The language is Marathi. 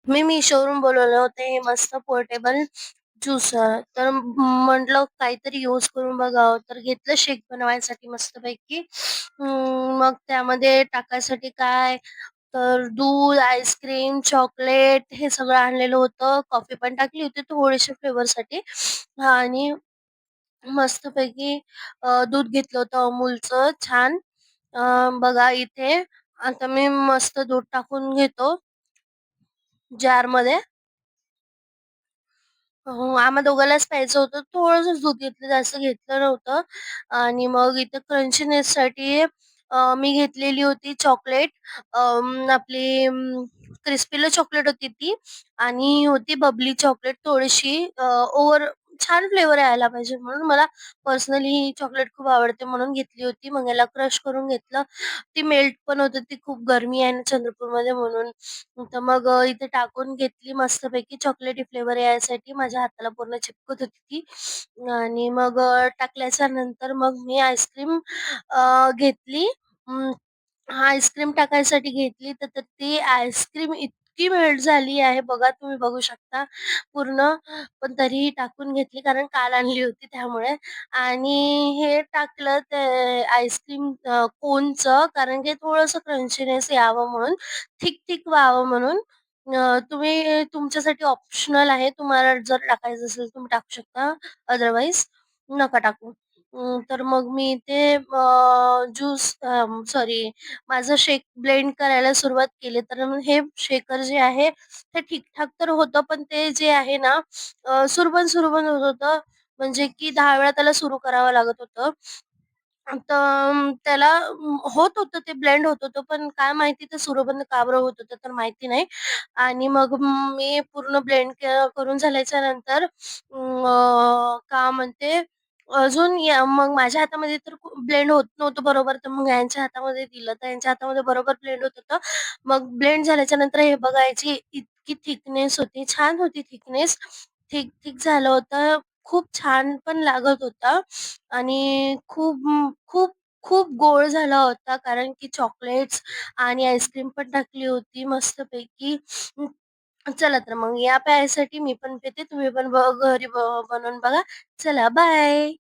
मी Meeshoवरून बोलवले होते हे मस्त पोर्टेबल ज्युसर. तर म्हटलं काहीतरी यूज करून बघावं. तर घेतलं शेक बनवायसाठी मस्तपैकी. मग त्यामध्ये टाकायसाठी काय, तर दूध, आईस्क्रीम, चॉकलेट हे सगळं आणलेलं होतं. कॉफी पण टाकली होती थोडीशी फ्लेवरसाठी. आणि मस्तपैकी दूध घेतलं होतं अमूलचं छान. बघा इथे आता मी मस्त दूध टाकून घेतो जारमध्ये. हो, आम्हा दोघांनाच प्यायचं होतं. थोडंसं दूध घेतलं, जास्त घेतलं नव्हतं. आणि मग इथे क्रंचीनेससाठी मी घेतलेली होती चॉकलेट. आपली क्रिस्पीला चॉकलेट होती ती, आणि होती बबली चॉकलेट थोडीशी. ओव्हर छान फ्लेवर यायला पाहिजे म्हणून मला पर्सनली ही चॉकलेट खूप आवडते म्हणून घेतली होती. मग याला क्रश करून घेतलं. ती मेल्ट पण होते. ती खूप गरमी आहे ना चंद्रपूरमध्ये म्हणून. तर मग इथे टाकून घेतली मस्तपैकी चॉकलेटी फ्लेवर यायसाठी. माझ्या हाताला पूर्ण चिपकत होती ती. आणि मग टाकल्याच्या नंतर मग मी आईस्क्रीम घेतली. अं, आईस्क्रीम टाकायसाठी घेतली तर तर ती आईस्क्रीम इतकी मेल्ट झाली आहे बघा, तुम्ही बघू शकता पूर्ण. पण तरीही टाकून घेतली कारण काल आणली होती त्यामुळे. आणि हे टाकलं ते आईस्क्रीम कोनचं, कारण की थोडंसं क्रंचीनेस यावं म्हणून, थिक थिक व्हावं म्हणून. तुम्ही तुमच्यासाठी ऑप्शनल आहे. तुम्हाला जर टाकायचं असेल तुम्ही टाकू शकता. अदरवाईज नका टाकू. तर मग मी ते ज्यूस सॉरी माझं शेक ब्लेंड करायला सुरुवात केली. तर मग हे शेकर जे आहे ते ठीकठाक तर होतं, पण ते जे आहे ना सुरबन-सुरबन होत होतं. म्हणजे की 10 वेळा त्याला सुरू करावं लागत होतं. तर त्याला होत होतं ते ब्लेंड होत होतं, पण काय माहिती ते सुरबन का बरं होत होतं तर माहिती नाही. आणि मग मी पूर्ण ब्लेंड करून झाल्याच्या नंतर का म्हणते अजून मग माझ्या हातामध्ये तर ब्लेंड होत नव्हतं बरोबर. तर मग यांच्या हातामध्ये दिलं तर यांच्या हातामध्ये बरोबर ब्लेंड होत होतं. मग ब्लेंड झाल्याच्या नंतर हे बघायची इतकी थिकनेस होती, छान होती थिकनेस. थिक थिक झालं होतं. खूप छान पण लागत होता. आणि खूप खूप गोड झाला होता कारण की चॉकलेट्स आणि आईस्क्रीम पण टाकली होती मस्तपैकी. चला तर मग या प्यायसाठी मी पण पिते. तुम्ही पण घरी बनवून बघा. चला बाय.